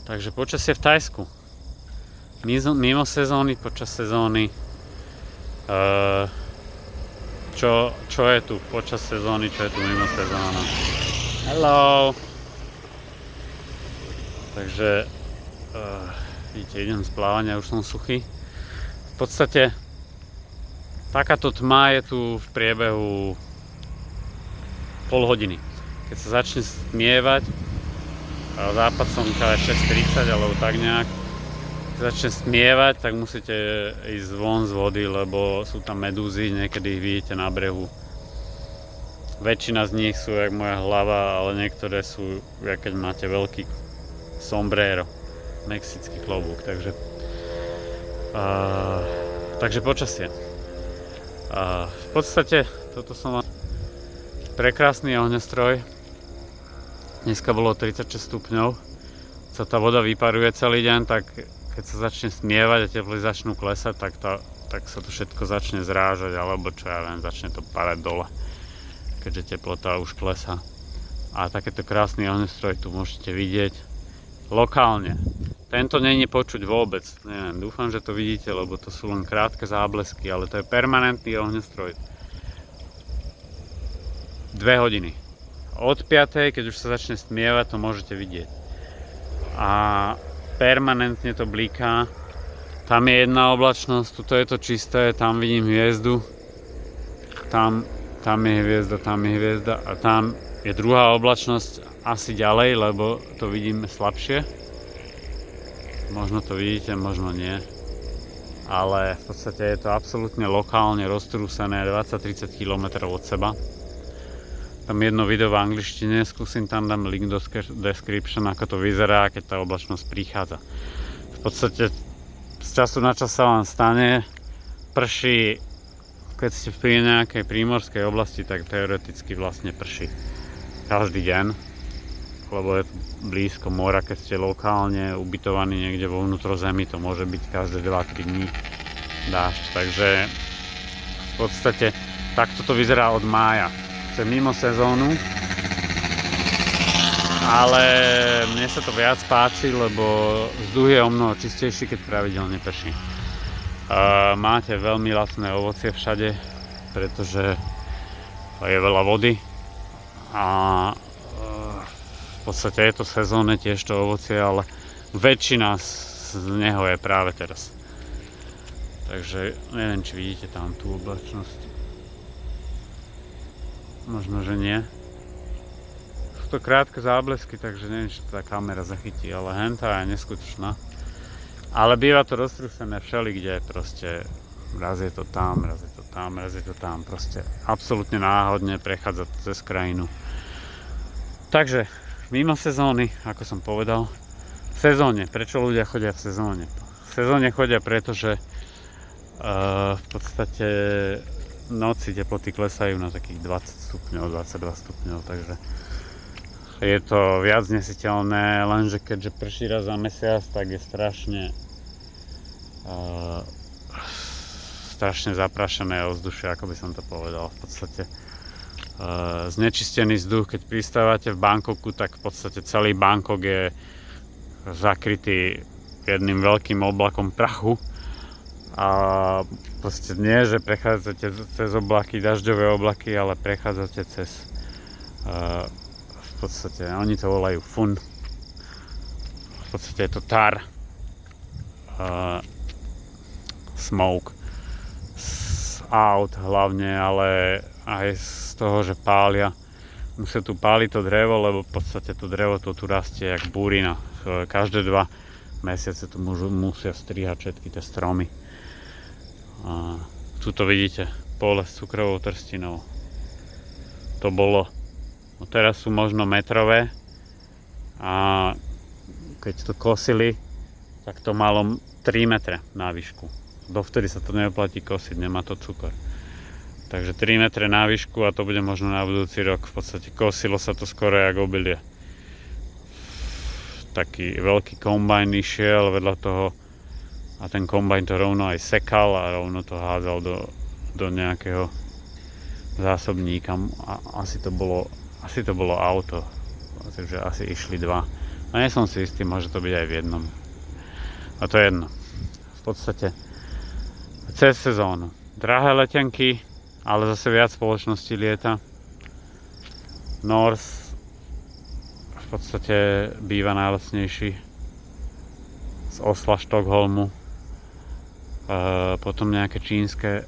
Takže počasie v Thajsku. Mimo sezóny, počas sezóny. Čo je tu počas sezóny, čo je tu mimo sezóna. Hello! Takže vidíte, idem z plávania, už som suchý. V podstate takáto tma je tu v priebehu pol hodiny. Keď sa začne stmievať, západ slnka je 6:30 alebo tak nejak, keď začne stmievať, tak musíte ísť von z vody, lebo sú tam medúzy, niekedy ich vidíte na brehu. Väčšina z nich sú jak moja hlava, ale niektoré sú, jak keď máte veľký sombrero, mexický klobúk, takže počasie. V podstate toto som mal prekrásny ohňostroj. Dneska bolo 36 stupňov, sa tá voda vyparuje celý deň, tak keď sa začne stmievať a teploty začnú klesať, tak sa to všetko začne zrážať, alebo čo ja viem, začne to padať dole, keďže teplota už klesá. A takéto krásny ohňostroj tu môžete vidieť lokálne. Tento není počuť vôbec, neviem, dúfam, že to vidíte, lebo to sú len krátke záblesky, ale to je permanentný ohňostroj. 2 hodiny. Od 5, keď už sa začne stmievať, to môžete vidieť. A permanentne to bliká. Tam je jedna oblačnosť, tuto je to čisté, tam vidím hviezdu. Tam je hviezda, tam je hviezda a tam je druhá oblačnosť asi ďalej, lebo to vidím slabšie. Možno to vidíte, možno nie. Ale v podstate je to absolútne lokálne roztrúsené 20-30 km od seba. Tam jedno video v angličtine, skúsim tam dám link do description, ako to vyzerá, keď tá oblačnosť prichádza. V podstate z času na čas sa vám stane, prší, keď ste pri nejakej prímorskej oblasti, tak teoreticky vlastne prší každý deň, lebo je to blízko mora. Keď ste lokálne ubytovaní niekde vo vnútrozemí, to môže byť každé 2-3 dní dážď. Takže v podstate takto to vyzerá od mája. To je mimo sezónu, ale mne sa to viac páči, lebo vzduch je o mnoho čistejší, keď pravidelne prší. Máte veľmi lacné ovocie všade, pretože je veľa vody a v podstate je to sezónne tiež to ovocie, ale väčšina z neho je práve teraz. Takže neviem, či vidíte tam tú oblačnosť. Možno, že nie. Sú to krátke záblesky, takže neviem, či tá kamera zachytí, ale hentá je neskutočná. Ale býva to roztrúsené všelikde, proste raz je to tam, raz je to tam, raz je to tam, proste absolútne náhodne prechádza cez krajinu. Takže mimo sezóny, ako som povedal, v sezóne, prečo ľudia chodia v sezóne? V sezóne chodia, pretože v podstate noci teploty klesajú na takých 20 stupňov, 22 stupňov, takže je to viac nesiteľné, lenže keďže prší raz za mesiac, tak je strašne zaprašené ovzdušie, ako by som to povedal. V podstate znečistený vzduch, keď pristávate v Bangkoku, tak v podstate celý Bangkok je zakrytý jedným veľkým oblakom prachu. A proste nie, že prechádzate cez oblaky, dažďové oblaky, ale prechádzate cez v podstate, oni to volajú fun. V podstate je to tar, smoke z aut hlavne, ale aj z toho, že pália. Musia tu páliť to drevo, lebo v podstate to drevo tu rastie jak búrina. Každé 2 mesiace tu musia strihať všetky tie stromy. Tuto vidíte pole s cukrovou trstinou. To bolo, no teraz sú možno metrové a keď to kosili, tak to malo 3 metre na výšku. Dovtedy sa to neoplatí kosiť, nemá to cukor. Takže 3 metre na výšku a to bude možno na budúci rok. V podstate kosilo sa to skoro jak obilie. Taký veľký kombajn išiel vedľa toho a ten kombajn to rovno aj sekal a rovno to hádzal do nejakého zásobníka. A asi to bolo auto, takže asi išli 2 A nie som si istý, môže to byť aj v jednom. A to je jedno. V podstate cez sezónu. Drahé letenky, ale zase viac spoločností lieta. Norse v podstate býva najlacnejší z Osla, Štokholmu. Potom nejaké čínske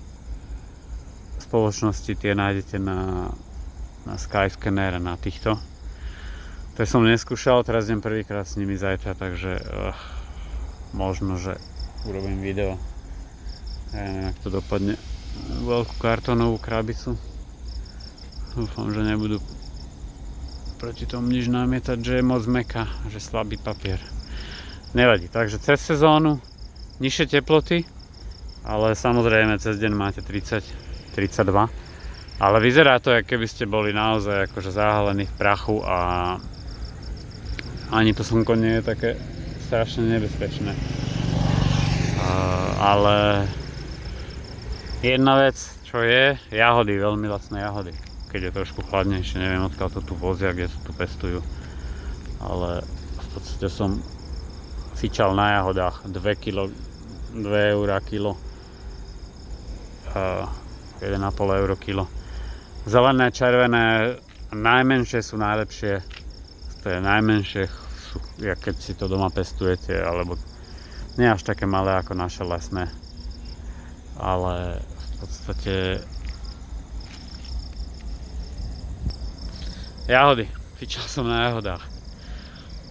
spoločnosti, tie nájdete na Skyscanner, na týchto. To som neskúšal, teraz idem prvýkrát s nimi zajtra, takže možno, že urobím video. Ja neviem, ak to dopadne. Veľkú kartónovú krabicu. Dúfam, že nebudú proti tomu nič namietať, že je moc mäkká, že slabý papier. Nevadí, takže cez sezónu nižšie teploty, ale samozrejme cez deň máte 30-32. Ale vyzerá to, ako keby ste boli naozaj akože zahalení v prachu a ani to slnko nie je také strašne nebezpečné. Ale jedna vec, čo je, jahody, veľmi lacné jahody. Keď je trošku chladnejšie, neviem odkiaľ to tu vozia, kde to tu pestujú. Ale v podstate som fičal na jahodách 2 eurá kilo. 1,5 euro kilo. Zelené, červené, najmenšie sú najlepšie. To je najmenšie, keď si to doma pestujete, alebo nie až také malé ako naše lesné. Ale v podstate jahody. Fičal som na jahodách.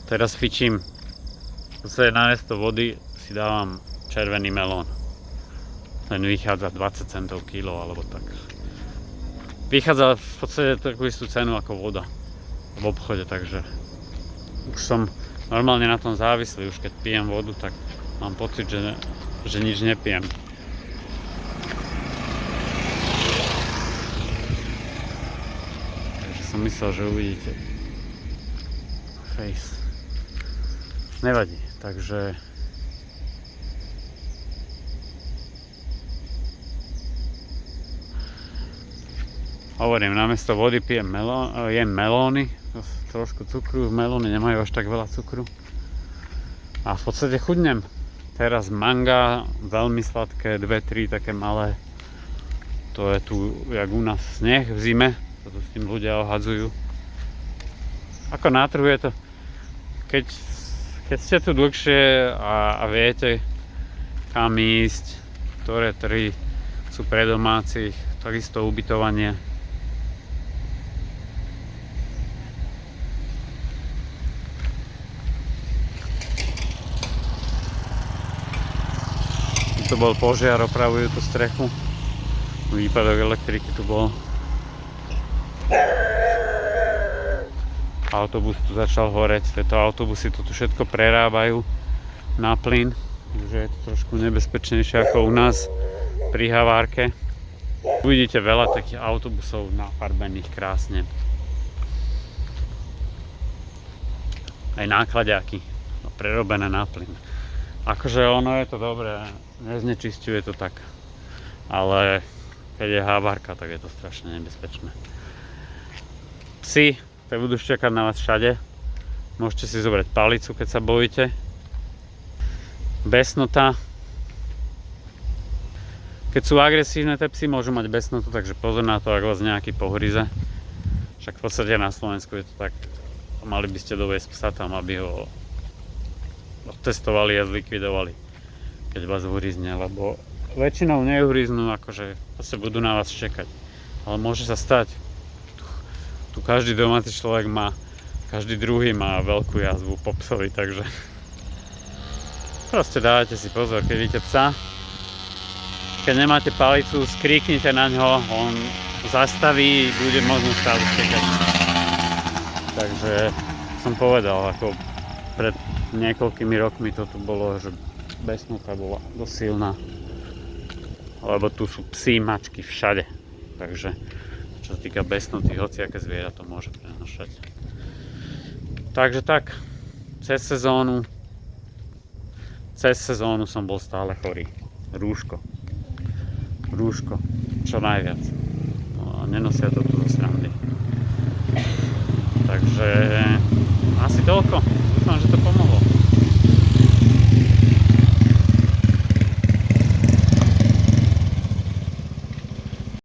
Teraz fičím. Zase namiesto vody si dávam červený melón. Ten vychádza 20 centov kilo alebo tak. Vychádza v podstate takú istú cenu ako voda v obchode, takže už som normálne na tom závislý. Už keď pijem vodu, tak mám pocit, že nič nepijem. Som myslel, že uvidíte face. Nevadí, takže hovorím, namiesto vody pijem jem melóny, trošku cukru, melóny nemajú až tak veľa cukru a v podstate chudnem. Teraz manga, veľmi sladké, 2-3 také malé, to je tu jak u nás sneh v zime. Toto s tým ľudia ohadzujú. Ako na trhu je to, keď ste tu dlhšie a viete kam ísť, ktoré trhy sú pre domácich, takisto ubytovanie. Tu bol požiar, opravujú tú strechu. Výpadok elektriky tu bol. Autobus tu začal horeť, tieto autobusy tu všetko prerábajú na plyn, takže je to trošku nebezpečnejšie ako u nás pri havárke. Uvidíte veľa takých autobusov nafarbených krásne. Aj náklaďáky prerobené na plyn. Akože ono je to dobré, neznečisťuje to tak, ale keď je havárka, tak je to strašne nebezpečné. Psi, tak budú čakať na vás všade. Môžete si zobrať palicu, keď sa bojíte. Besnota. Keď sú agresívne, tie psi môžu mať besnotu, takže pozor na to, ak vás nejaký pohryze. Však v podstate na Slovensku je to tak, mali by ste doviesť psa tam, aby ho odtestovali a zlikvidovali, keď vás uhryzne, lebo väčšinou neuhryznú, akože budú na vás čakať. Ale môže sa stať. Tu každý domáci človek má, každý druhý má veľkú jazvu po psovi, takže proste dávajte si pozor, keď vidíte psa. Keď nemáte palicu, skríknite na ňo, on zastaví, bude možno stále čakať. Takže som povedal, ako pred niekoľkými rokmi to tu bolo, že besnota bola dosť silná. Lebo tu sú psi, mačky všade. Takže čo sa týka besnoty, hociaké zviera to môže prenašať. Takže tak, cez sezónu som bol stále chorý. Rúško, čo najviac. No, nenosia to tu zo srandy. Takže asi toľko. dúfam, že to pomôže.